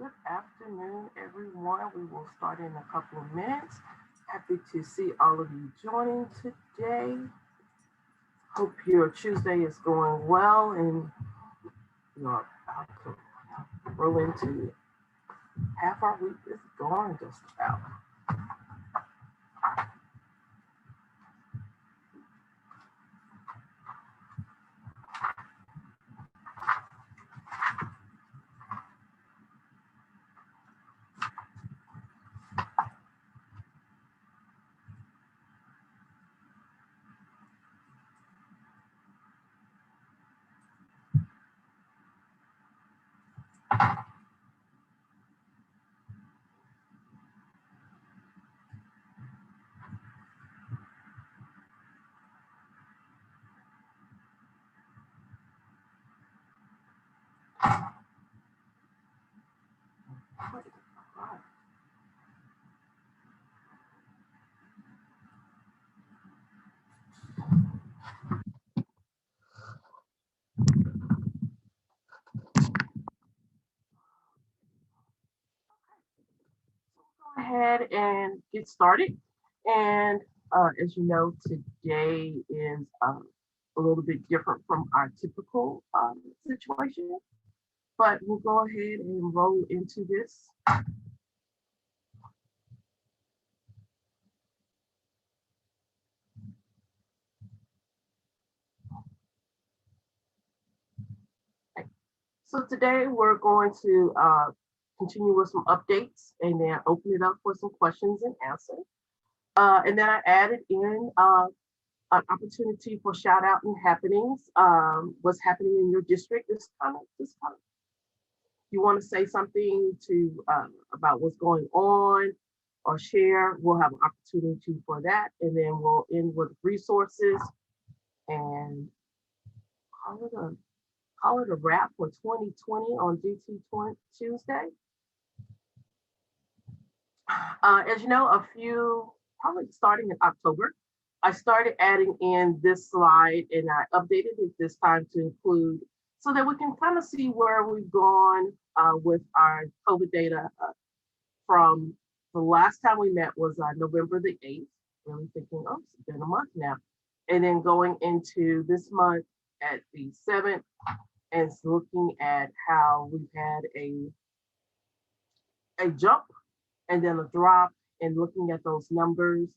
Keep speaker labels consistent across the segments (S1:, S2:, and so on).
S1: Good afternoon, everyone. We will start in a couple of minutes. Happy to see all of you joining today. Hope your Tuesday is going well and you're about to roll into half our week is gone just about. Go ahead and get started. And as you know, today is a little bit different from our typical situation, but we'll go ahead and roll into this. So today we're going to continue with some updates and then open it up for some questions and answers. And then I added in an opportunity for shout out and happenings. What's happening in your district? This kind of. You want to say something to about what's going on or share? We'll have an opportunity for that, and then we'll end with resources and call it a wrap for 2020 on GT20 Tuesday. As you know, probably starting in October, I started adding in this slide and I updated it this time to include so that we can kind of see where we've gone with our COVID data from the last time we met was November the 8th, really thinking, oh, it's been a month now. And then going into this month at the 7th and looking at how we've had a jump and then a drop and looking at those numbers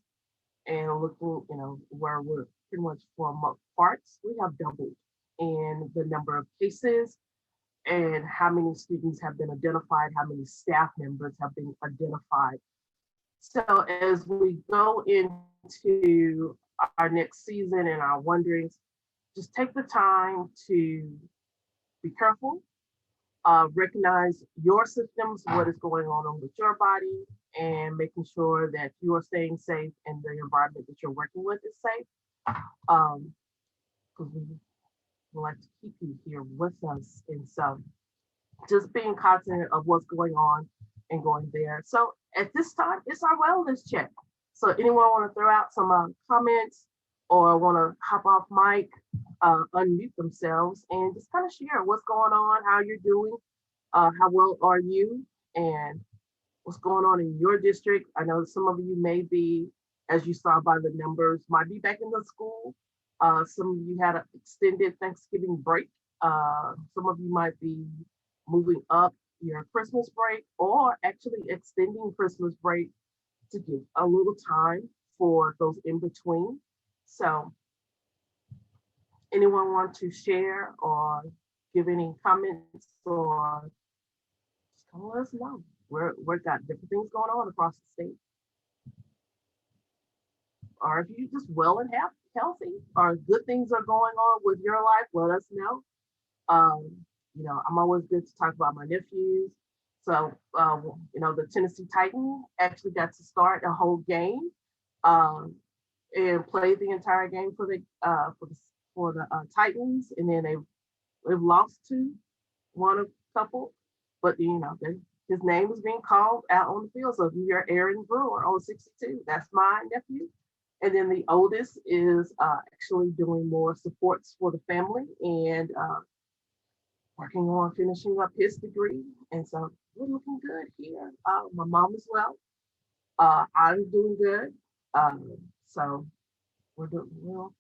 S1: and looking, where we're pretty much for month parts, we have doubled in the number of cases and how many students have been identified, how many staff members have been identified. So as we go into our next season and our wonderings, just take the time to be careful, recognize your symptoms, what is going on with your body, and making sure that you are staying safe and the environment that you're working with is safe. Because we like to keep you here with us. And so just being cognizant of what's going on and going there. So at this time, it's our wellness check. So anyone want to throw out some comments or want to hop off mic, unmute themselves and just kind of share what's going on, how you're doing, how well are you, and what's going on in your district. I know some of you may be, as you saw by the numbers, might be back in the school. Some of you had an extended Thanksgiving break. Some of you might be moving up your Christmas break or actually extending Christmas break to give a little time for those in between. So anyone want to share or give any comments or just come let us know. We've got different things going on across the state. Or if you just well and healthy or good things are going on with your life, let us know. I'm always good to talk about my nephews. So, the Tennessee Titans actually got to start a whole game and play the entire game for the Titans, and then they've lost to won a couple, but his name is being called out on the field. So if you're Aaron Brewer on 62, that's my nephew. And then the oldest is actually doing more supports for the family and working on finishing up his degree. And so we're looking good here. My mom is well. I'm doing good. So we're doing well.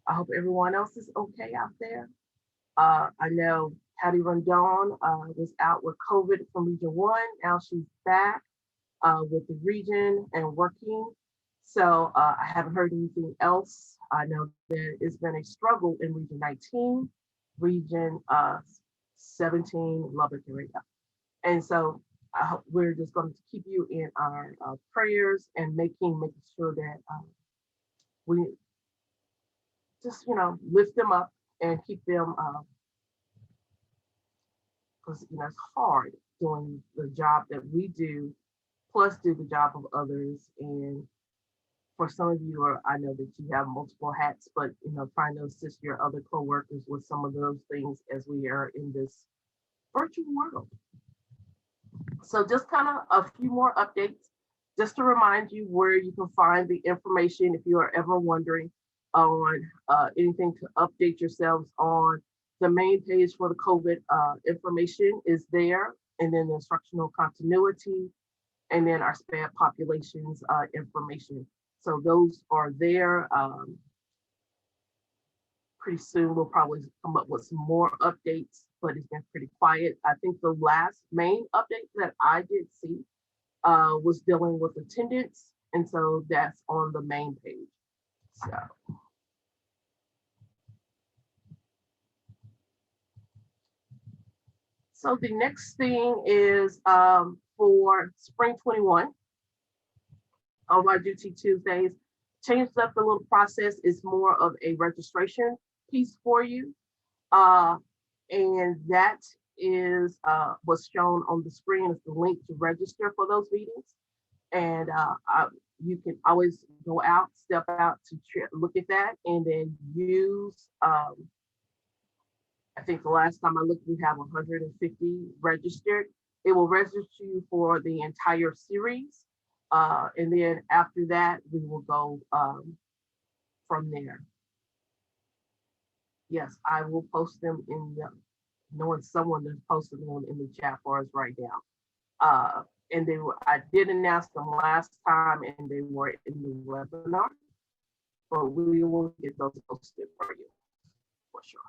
S1: I hope everyone else is okay out there. I know Patty Rondon was out with COVID from Region 1. Now she's back with the region and working. So I haven't heard anything else. I know there has been a struggle in Region 19, Region 17, Lubbock area. And so we're just going to keep you in our prayers and making sure that we just, lift them up and keep them, because, it's hard doing the job that we do, plus do the job of others. And for some of you, or I know that you have multiple hats, but, trying to assist your other coworkers with some of those things as we are in this virtual world. So just kind of a few more updates, just to remind you where you can find the information if you are ever wondering on anything to update yourselves on. The main page for the COVID information is there, and then the instructional continuity, and then our SPAD populations information. So those are there. Pretty soon we'll probably come up with some more updates, but it's been pretty quiet. I think the last main update that I did see was dealing with attendance, and so that's on the main page. So the next thing is for spring 21 of our Duty Tuesdays, changed up the little process. Is more of a registration piece for you. And that is what's shown on the screen is the link to register for those meetings. And you can always go out, step out to look at that, and then use, I think the last time I looked, we have 150 registered. It will register you for the entire series. And then after that, we will go from there. Yes, I will post them in the, knowing someone that's posted them in the chat for us right now. And I did announce them last time and they were in the webinar, but we will get those posted for you for sure.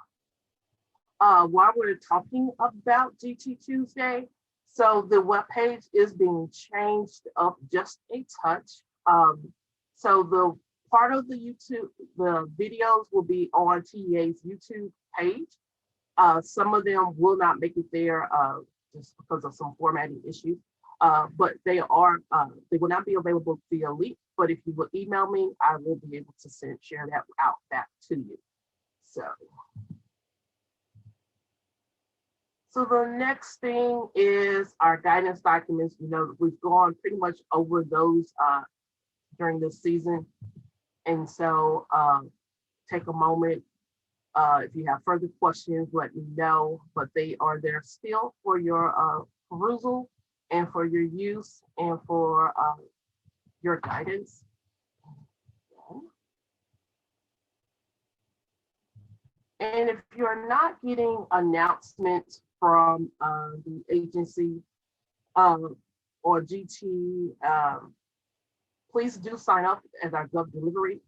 S1: While we're talking about GT Tuesday, so the webpage is being changed up just a touch. So the part of the YouTube, the videos will be on TEA's YouTube page. Some of them will not make it there just because of some formatting issues, but they will not be available via link. But if you will email me, I will be able to share that out back to you. So the next thing is our guidance documents. We've gone pretty much over those during this season. And so take a moment. If you have further questions, let me know, but they are there still for your perusal and for your use and for your guidance. And if you're not getting announcements from the agency or GT, please do sign up as our Gov Delivery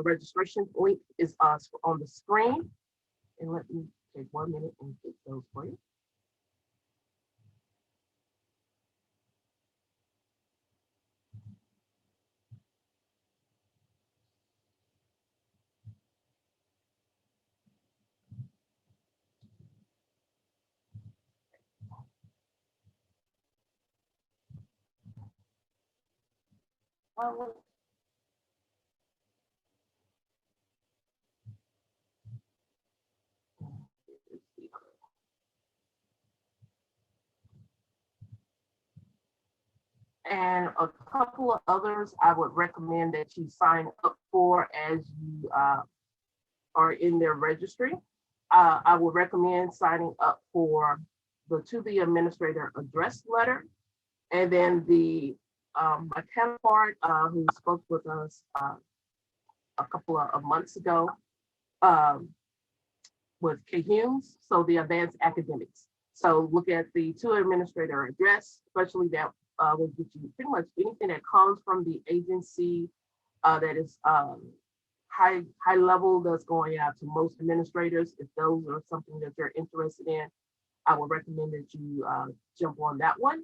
S1: registration link is on the screen. And let me take 1 minute and get those for you. And a couple of others I would recommend that you sign up for as you are in their registry. I would recommend signing up for the To the Administrator address letter, and then the my counterpart who spoke with us a couple of months ago with K. Humes, so the advanced academics. So look at the to administrator address, especially that will get you pretty much anything that comes from the agency that is high level that's going out to most administrators. If those are something that you're interested in, I would recommend that you jump on that one.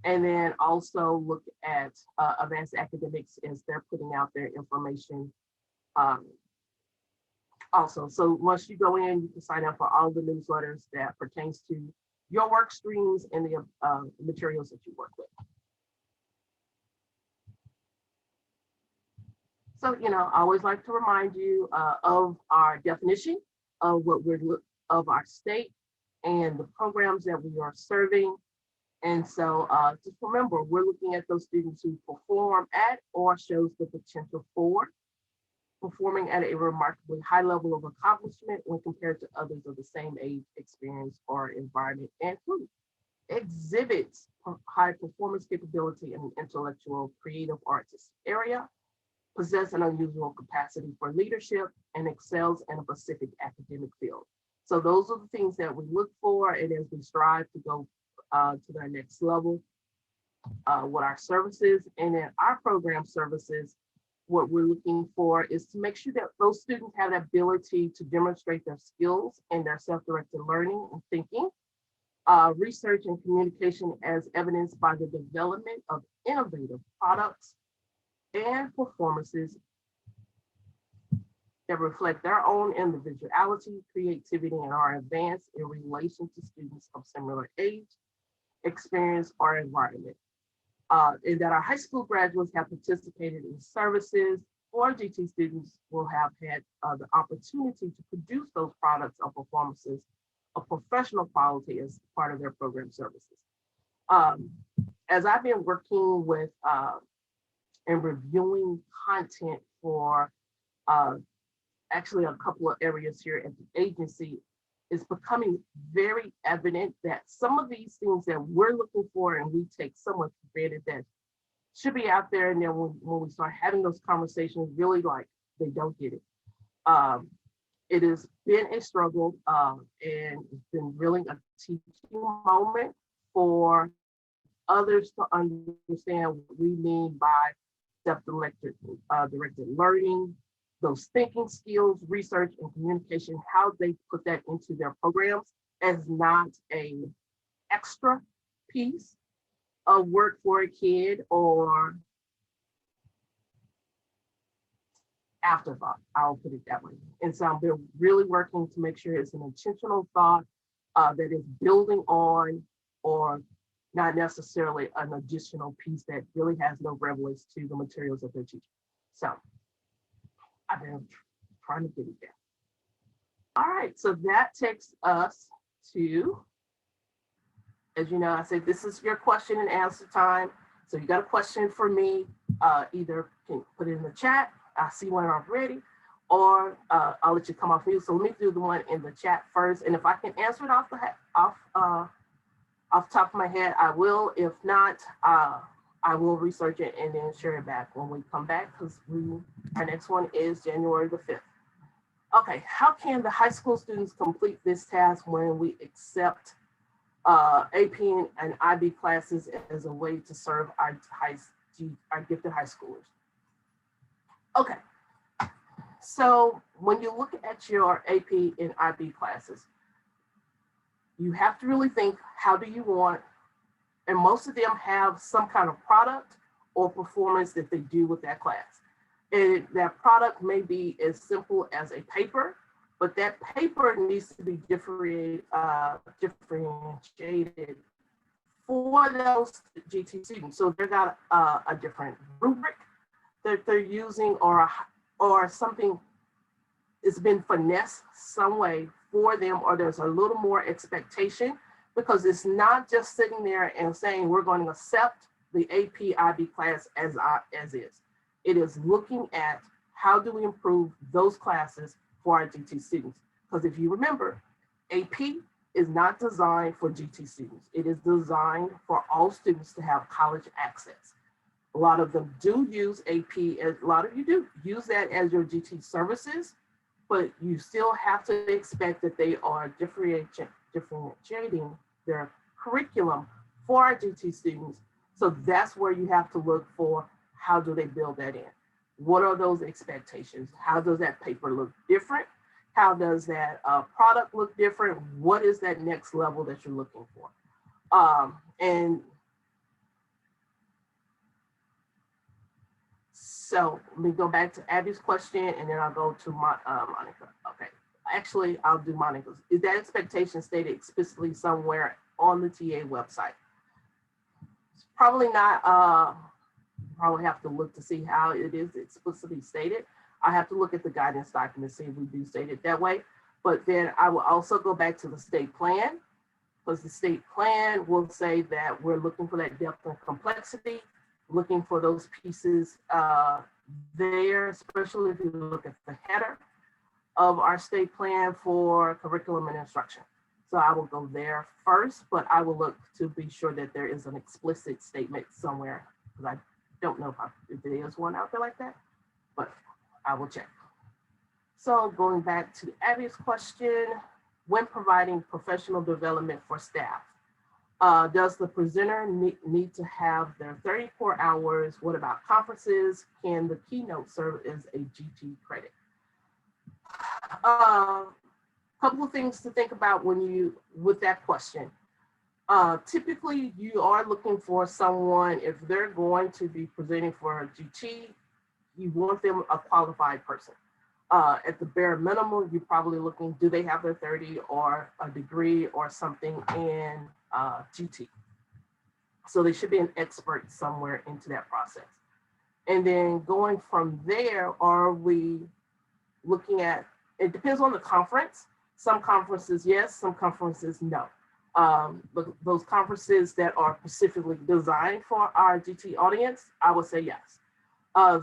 S1: And then also look at advanced academics as they're putting out their information um, also. So once you go in, you can sign up for all the newsletters that pertains to your work streams and the materials that you work with. So, I always like to remind you of our definition of what of our state and the programs that we are serving. And so just remember, we're looking at those students who perform at or shows the potential for performing at a remarkably high level of accomplishment when compared to others of the same age, experience, or environment, and who exhibits high performance capability in an intellectual, creative, artistic area, possess an unusual capacity for leadership, and excels in a specific academic field. So those are the things that we look for, and as we strive to go to the next level with our services. And then our program services, what we're looking for is to make sure that those students have the ability to demonstrate their skills and their self-directed learning and thinking, research and communication as evidenced by the development of innovative products and performances that reflect their own individuality, creativity, and are advanced in relation to students of similar age, experience, or environment. And that our high school graduates have participated in services, or GT students will have had the opportunity to produce those products or performances of professional quality as part of their program services. As I've been working with and reviewing content for actually a couple of areas here at the agency, it's becoming very evident that some of these things that we're looking for and we take somewhat for granted that should be out there, and then when we start having those conversations, really like they don't get it. It has been a struggle, and it's been really a teaching moment for others to understand what we mean by self-directed learning, those thinking skills, research, and communication, how they put that into their programs as not a extra piece of work for a kid or afterthought, I'll put it that way. And so they're really working to make sure it's an intentional thought that is building on, or not necessarily an additional piece that really has no relevance to the materials that they're teaching. So I've been trying to get it down. All right, so that takes us to, as you know, I said this is your question and answer time. So you got a question for me, either can put it in the chat, I see one already, or I'll let you come off mute. So let me do the one in the chat first, and if I can answer it off the top of my head, I will. If not, I will research it and then share it back when we come back, because our next one is January the 5th. Okay, how can the high school students complete this task when we accept AP and IB classes as a way to serve our gifted high schoolers? Okay, so when you look at your AP and IB classes, you have to really think, how do you want, and most of them have some kind of product or performance that they do with that class. And that product may be as simple as a paper, but that paper needs to be differentiated for those GT students. So they've got a different rubric that they're using, or something has been finessed some way for them, or there's a little more expectation, because it's not just sitting there and saying we're going to accept the AP IB class as is. It is looking at how do we improve those classes for our GT students. Because if you remember, AP is not designed for GT students. It is designed for all students to have college access. A lot of them do use AP, a lot of you do use that as your GT services, but you still have to expect that they are differentiating their curriculum for our GT students. So that's where you have to look for, how do they build that in? What are those expectations? How does that paper look different? How does that product look different? What is that next level that you're looking for? And so let me go back to Abby's question, and then I'll go to Monica. Okay, actually, I'll do Monica's. Is that expectation stated explicitly somewhere on the TA website? It's probably not. Probably have to look to see how it is explicitly stated. I have to look at the guidance document, see if we do state it that way. But then I will also go back to the state plan, because the state plan will say that we're looking for that depth and complexity, looking for those pieces there, especially if you look at the header of our state plan for curriculum and instruction. So I will go there first, but I will look to be sure that there is an explicit statement somewhere, because I don't know if there is one out there like that, but I will check. So going back to Abby's question, when providing professional development for staff, does the presenter need to have their 34 hours? What about conferences? Can the keynote serve as a GT credit? Couple of things to think about with that question. Typically, you are looking for someone, if they're going to be presenting for a GT, you want them a qualified person. At the bare minimum, you're probably looking, do they have their 30 or a degree or something in GT? So they should be an expert somewhere into that process. And then going from there, are we looking at, it depends on the conference. Some conferences, yes, some conferences, no. Those conferences that are specifically designed for our GT audience, I would say yes.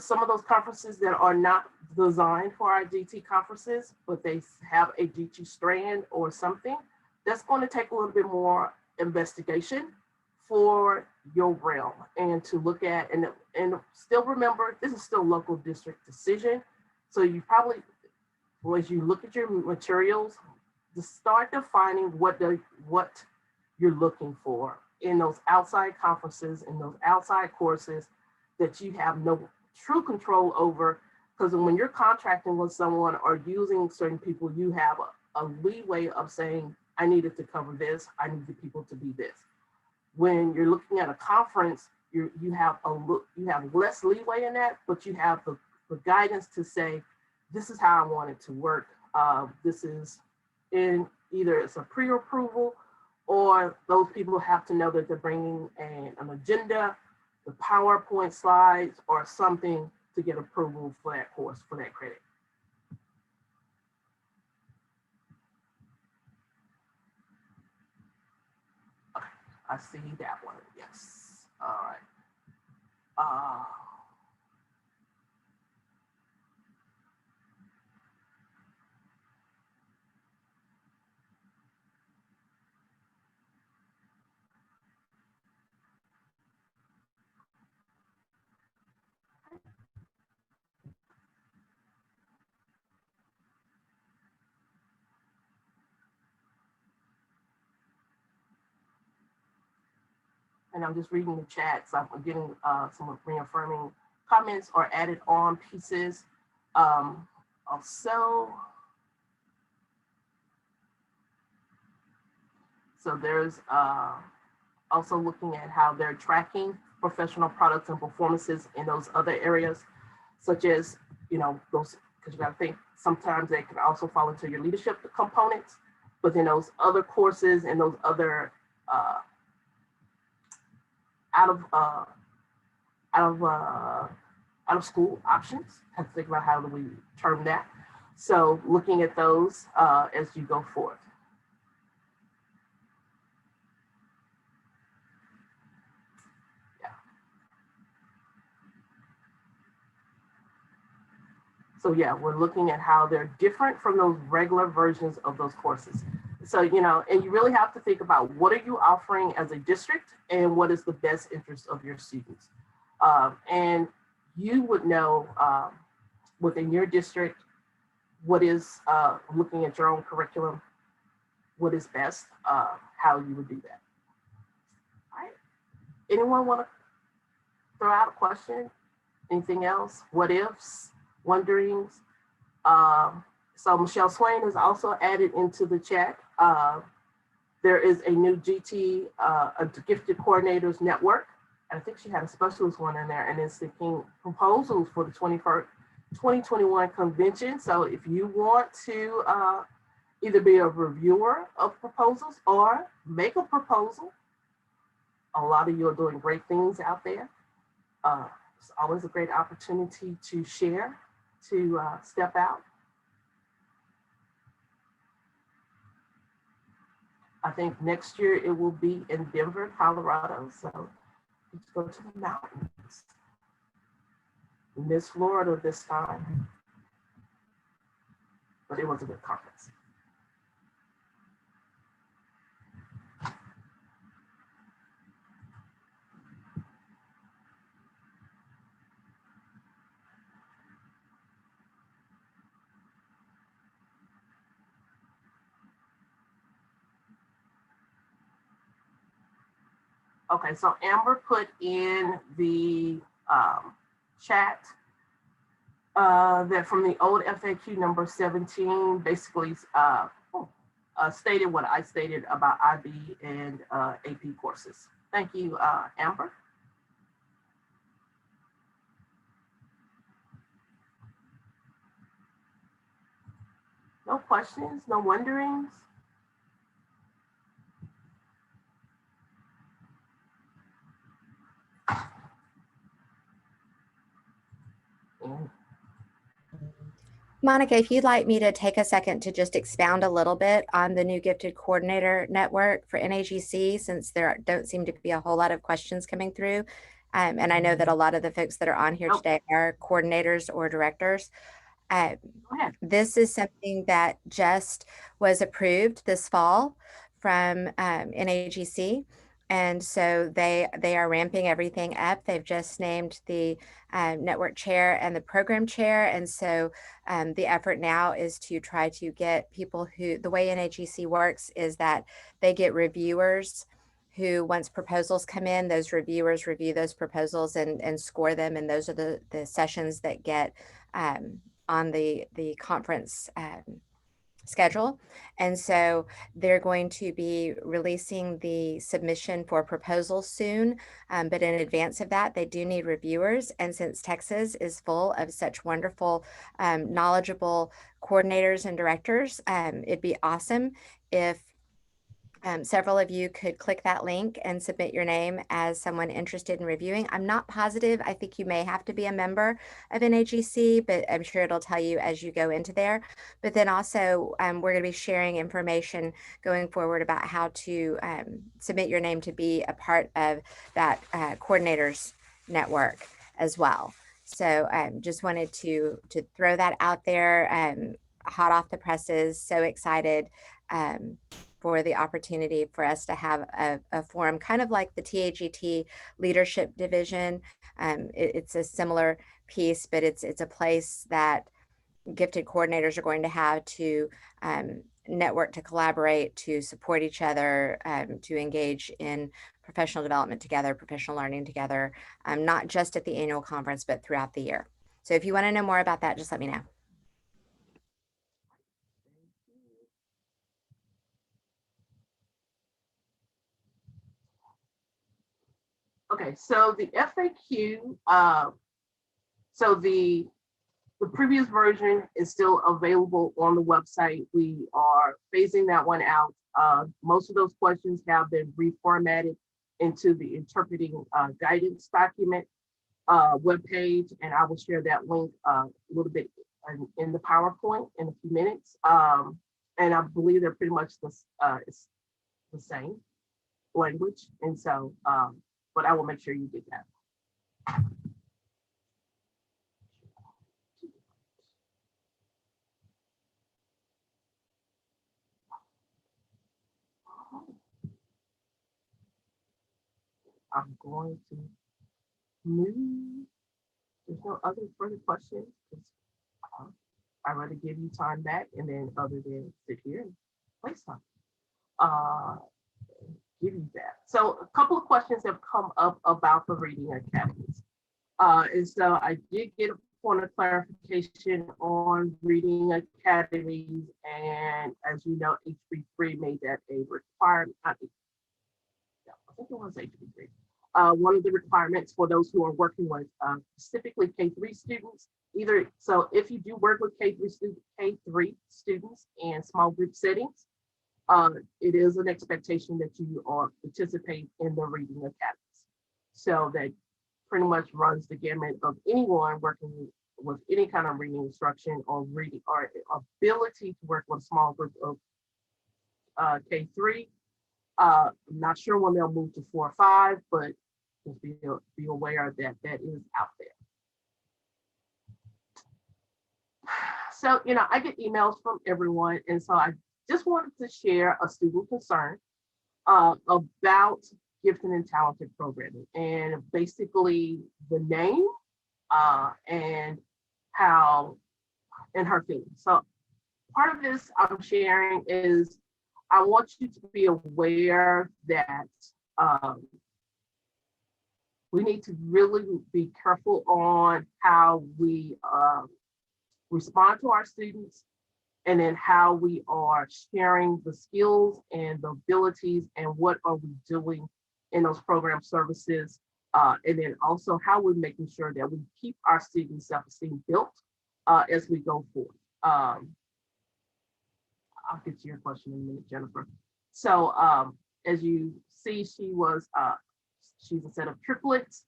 S1: Some of those conferences that are not designed for our GT conferences, but they have a GT strand or something, that's going to take a little bit more investigation for your realm and to look at, and still remember, this is still local district decision. So you probably, as you look at your materials, to start defining what you're looking for in those outside conferences, in those outside courses that you have no true control over. Because when you're contracting with someone or using certain people, you have a leeway of saying, I needed to cover this, I need the people to be this. When you're looking at a conference, you have less leeway in that, but you have the guidance to say, this is how I want it to work. This is in either it's a pre-approval, or those people have to know that they're bringing an agenda, the PowerPoint slides, or something to get approval for that course, for that credit. Okay, I see that one, yes. All right. And I'm just reading the chat, so I'm getting some reaffirming comments or added on pieces. Also, so there's also looking at how they're tracking professional products and performances in those other areas, such as, those, because you got to think, sometimes they can also fall into your leadership components, but then those other courses and those other out of school options. Have to think about how do we term that. So looking at those as you go forth. Yeah. So yeah, we're looking at how they're different from those regular versions of those courses. So, and you really have to think about what are you offering as a district and what is the best interest of your students. And you would know within your district what is looking at your own curriculum, what is best, how you would do that. All right. Anyone want to throw out a question? Anything else? What ifs, wonderings? Um, so Michelle Swain is also added into the chat. There is a new GT, a Gifted Coordinators Network. I think she had a specialist one in there, and it's seeking proposals for the 2021 convention. So if you want to either be a reviewer of proposals or make a proposal, a lot of you are doing great things out there. It's always a great opportunity to share, to step out. I think next year it will be in Denver, Colorado. So let's go to the mountains. Miss Florida this time, but it was a good conference. Okay, so Amber put in the chat that from the old FAQ number 17, basically stated what I stated about IB and AP courses. Thank you, Amber. No questions, no wonderings.
S2: Monica, if you'd like me to take a second to just expound a little bit on the new Gifted Coordinator Network for NAGC, since there don't seem to be a whole lot of questions coming through. And I know that a lot of the folks that are on here today are coordinators or directors. This is something that just was approved this fall from NAGC. And so they are ramping everything up. They've just named the network chair and the program chair. And so the effort now is to try to get people who, the way NAGC works is that they get reviewers who, once proposals come in, those reviewers review those proposals and score them. And those are the sessions that get on the conference schedule. And so they're going to be releasing the submission for proposals soon. But in advance of that, they do need reviewers. And since Texas is full of such wonderful, knowledgeable coordinators and directors, it'd be awesome if several of you could click that link and submit your name as someone interested in reviewing. I'm not positive. I think you may have to be a member of NAGC, but I'm sure it'll tell you as you go into there. But then also, we're going to be sharing information going forward about how to submit your name to be a part of that coordinators network as well. So just wanted to throw that out there, hot off the presses. So excited for the opportunity for us to have a forum, kind of like the TAGT Leadership Division. It's a similar piece, but it's a place that gifted coordinators are going to have to network, to collaborate, to support each other, to engage in professional development together, professional learning together, not just at the annual conference, but throughout the year. So if you want to know more about that, just let me know.
S1: Okay, so the FAQ, so the previous version is still available on the website. We are phasing that one out. Most of those questions have been reformatted into the interpreting guidance document webpage, and I will share that link a little bit in the PowerPoint in a few minutes. And I believe they're pretty much it's the same language, and so, but I will make sure you get that. I'm going to move. There's no other further questions. I'd rather give you time back and then other than sit here and waste time. Uh, give you that. So a couple of questions have come up about the reading academies. And so I did get a point of clarification on reading academies. And as you know, HB3 made that a requirement. I think it was HB3. One of the requirements for those who are working with specifically K3 students, either, so if you do work with K3 students in small group settings, it is an expectation that you are participate in the reading academies. So that pretty much runs the gamut of anyone working with any kind of reading instruction or reading or ability to work with a small group of K3. I'm not sure when they'll move to 4 or 5, but just be aware that that is out there. So, you know, I get emails from everyone, and so I just wanted to share a student concern about gifted and talented programming, and basically the name and how and her feelings. So part of this I'm sharing is I want you to be aware that we need to really be careful on how we respond to our students, and then how we are sharing the skills and the abilities and what are we doing in those program services. And then also how we're making sure that we keep our students' self-esteem built as we go forward. I'll get to your question in a minute, Jennifer. So as you see, she's a set of triplets.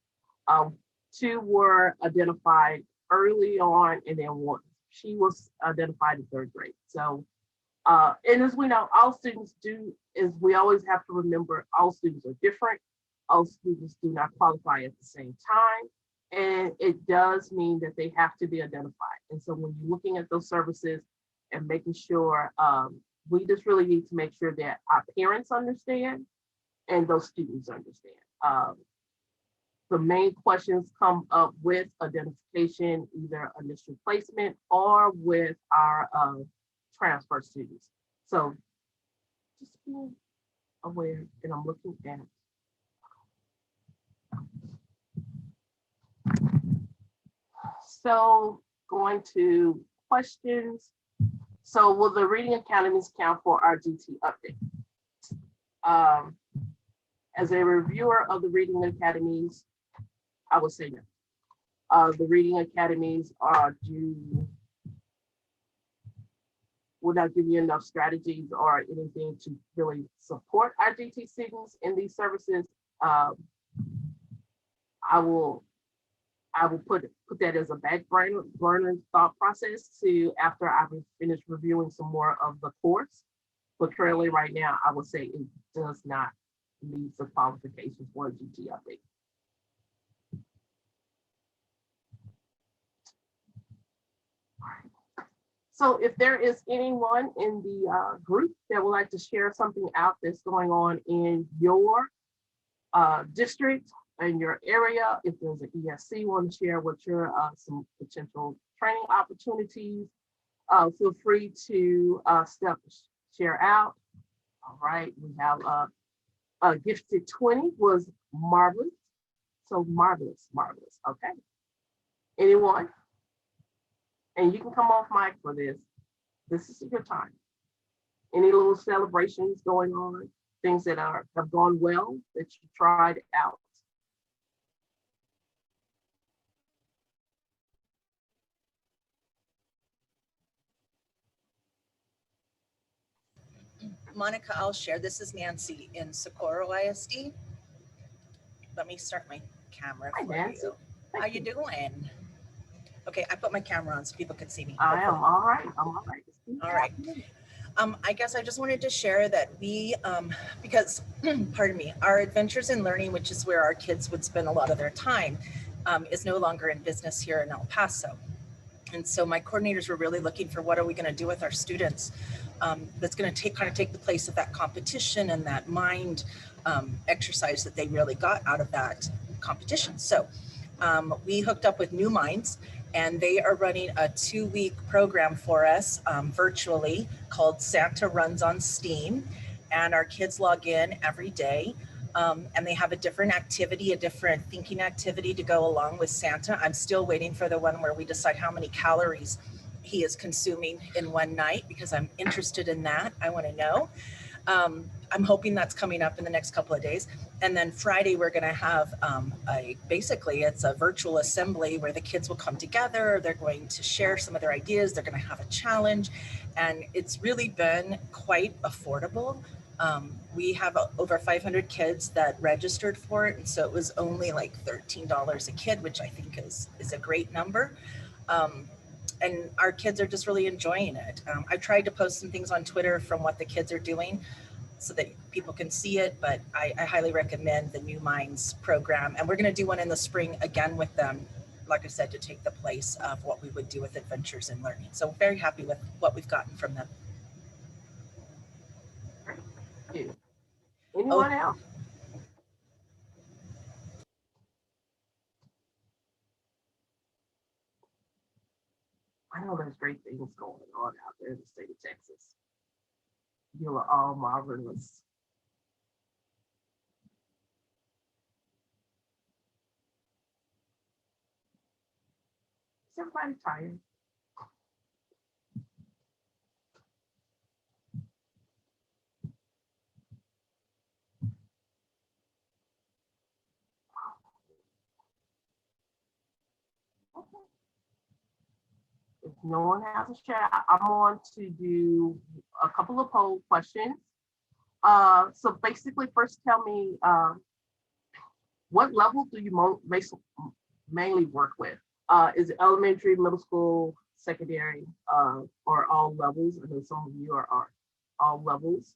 S1: 2 were identified early on, and then she was identified in 3rd grade. So, and as we know, all students do, is we always have to remember all students are different. All students do not qualify at the same time. And it does mean that they have to be identified. And so when you're looking at those services and making sure, we just really need to make sure that our parents understand and those students understand. The main questions come up with identification, either initial placement or with our transfer students. So just be aware, and I'm looking at. So going to questions. So will the reading academies count for our GT update? As a reviewer of the reading academies, I would say no. The reading academies will not give you enough strategies or anything to really support our GT students in these services. I will put that as a back burner thought process to after I've finished reviewing some more of the course. But currently right now, I would say it does not meet the qualifications for a GT update. So if there is anyone in the group that would like to share something out that's going on in your district, in your area, if there's an ESC want to share what your some potential training opportunities, feel free to share out. All right, we have Gifted 20 was marvelous. So marvelous. Okay. Anyone? And you can come off mic for this. This is your time. Any little celebrations going on, things that have gone well that you tried out.
S3: Monica, I'll share. This is Nancy in Socorro ISD. Let me start my camera for you. How you doing? Okay, I put my camera on so people can see me.
S1: I am all right. I'm all right.
S3: All right. I guess I just wanted to share that we, because, pardon me, our Adventures in Learning, which is where our kids would spend a lot of their time, is no longer in business here in El Paso. And so my coordinators were really looking for what are we going to do with our students that's going to take the place of that competition and that mind exercise that they really got out of that competition. So we hooked up with New Minds, and they are running a 2-week program for us virtually called Santa Runs on Steam. And our kids log in every day. And they have a different activity, a different thinking activity to go along with Santa. I'm still waiting for the one where we decide how many calories he is consuming in one night, because I'm interested in that. I want to know. I'm hoping that's coming up in the next couple of days. And then Friday, we're going to have basically it's a virtual assembly where the kids will come together. They're going to share some of their ideas. They're going to have a challenge. And it's really been quite affordable. We have over 500 kids that registered for it. And so it was only like $13 a kid, which I think is a great number. And our kids are just really enjoying it. I tried to post some things on Twitter from what the kids are doing so that people can see it, but I highly recommend the New Minds program. And we're going to do one in the spring again with them, like I said, to take the place of what we would do with Adventures in Learning. So very happy with what we've gotten from them.
S1: Thank you. Anyone else? I know there's great things going on out there in the state of Texas. You are all marvelous. Is everybody tired? If no one has a chat, I'm going to do a couple of poll questions. So basically, first tell me what level do you mainly work with? Is it elementary, middle school, secondary, or all levels? I know some of you are all levels.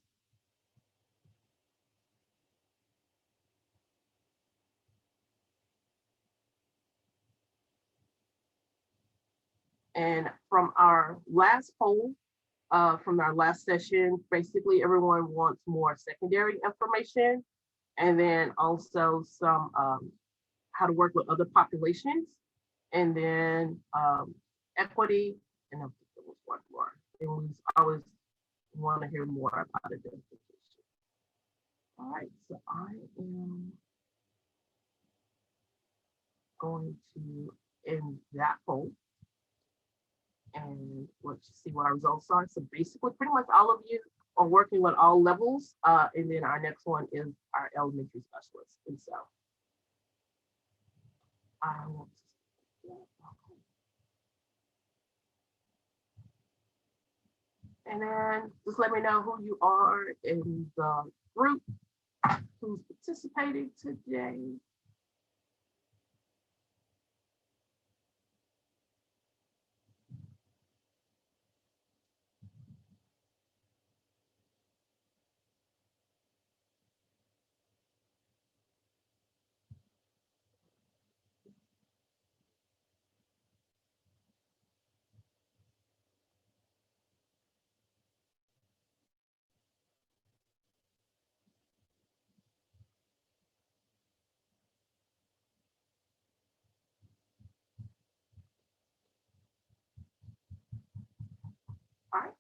S1: And from our last poll, from our last session, basically everyone wants more secondary information, and then also some how to work with other populations, and then equity, and there was one more. And we always want to hear more about identification. All right, so I am going to end that poll. And let's see what our results are. So basically, pretty much all of you are working with all levels. And then our next one is our elementary specialists. And so I want to, and then just let me know who you are in the group who's participating today. All right,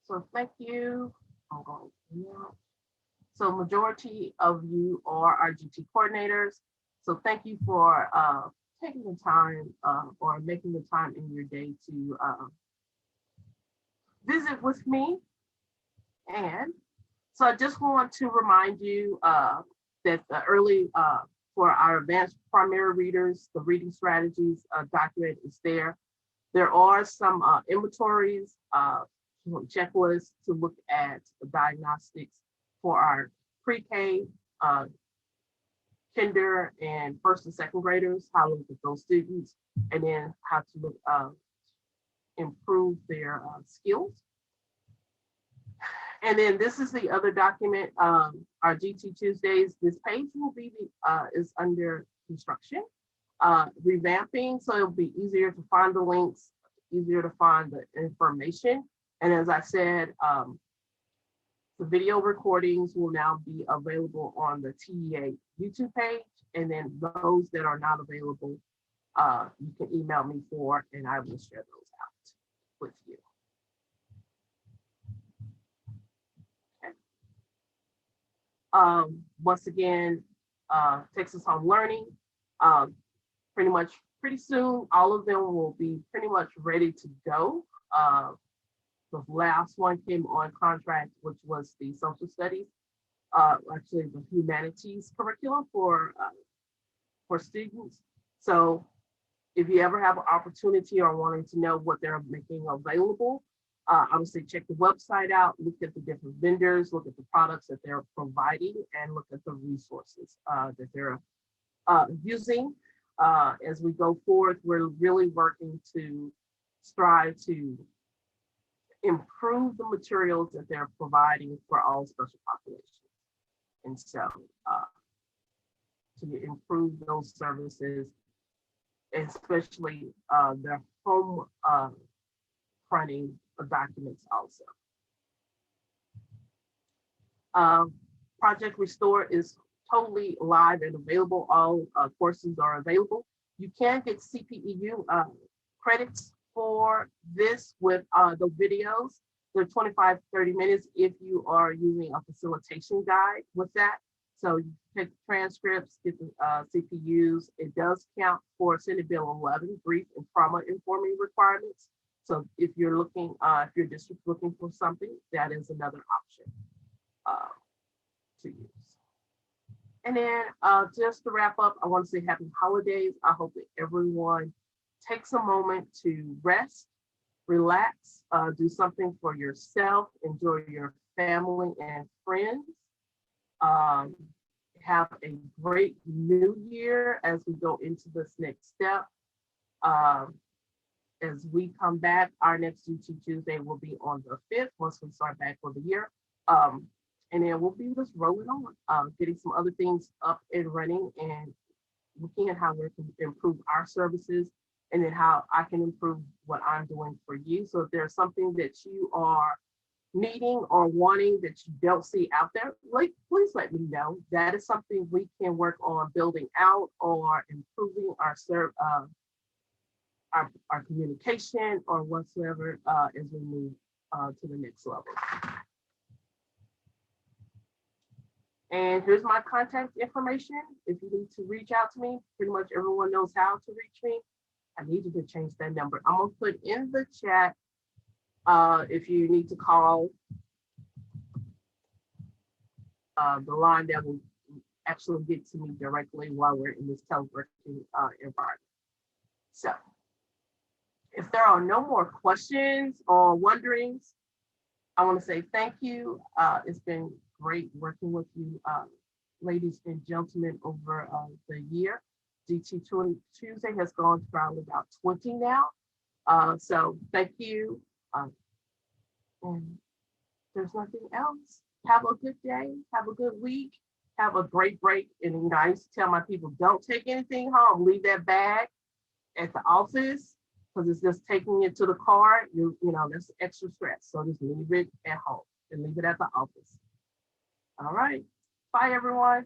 S1: so thank you. I'm going to, so majority of you are our GT coordinators. So thank you for taking the time or making the time in your day to visit with me. And so I just want to remind you that the early, for our advanced primary readers, the reading strategies document is there. There are some inventories, checklists to look at the diagnostics for our pre-K, kinder, and first and second graders, how to look at those students, and then how to look, improve their skills. And then this is the other document, our GT Tuesdays. This page will be is under construction, revamping, so it'll be easier to find the links, easier to find the information. And as I said, the video recordings will now be available on the TEA YouTube page, and then those that are not available you can email me for, and I will share those out with you. Okay. Once again, Texas Home Learning, pretty much pretty soon, all of them will be pretty much ready to go. The last one came on contract, which was the social studies, actually the humanities curriculum for students. So if you ever have an opportunity or wanting to know what they're making available, obviously check the website out, look at the different vendors, look at the products that they're providing, and look at the resources that they're using. As we go forward, we're really working to strive to improve the materials that they're providing for all special populations. And so to improve those services, especially their home fronting documents also. Project Restore is totally live and available. All courses are available. You can get CPEU credits for this with the videos. They're 25, 30 minutes if you are using a facilitation guide with that. So you take transcripts, get the CPUs. It does count for Senate Bill 11, brief and trauma informing requirements. So if you're looking, if your district's looking for something, that is another option to use. And then just to wrap up, I want to say happy holidays. I hope that everyone takes a moment to rest, relax, do something for yourself, enjoy your family and friends. Have a great new year as we go into this next step. As we come back, our next UT Tuesday will be on the 5th once we start back for the year. And then we'll be just rolling on, getting some other things up and running and looking at how we can improve our services and then how I can improve what I'm doing for you. So if there's something that you are needing or wanting that you don't see out there, please let me know. That is something we can work on building out or improving our communication or whatsoever as we move to the next level. And here's my contact information. If you need to reach out to me, pretty much everyone knows how to reach me. I need you to change that number. I'm gonna put in the chat if you need to call the line that will actually get to me directly while we're in this teleworking environment. So if there are no more questions or wonderings, I want to say thank you. It's been great working with you, ladies and gentlemen, over the year. DT Tuesday has gone to probably about 20 now. So thank you. And there's nothing else. Have a good day. Have a good week. Have a great break. And I used to tell my people, don't take anything home. Leave that bag at the office because it's just taking it to the car. You know, that's extra stress. So just leave it at home and leave it at the office. All right. Bye, everyone.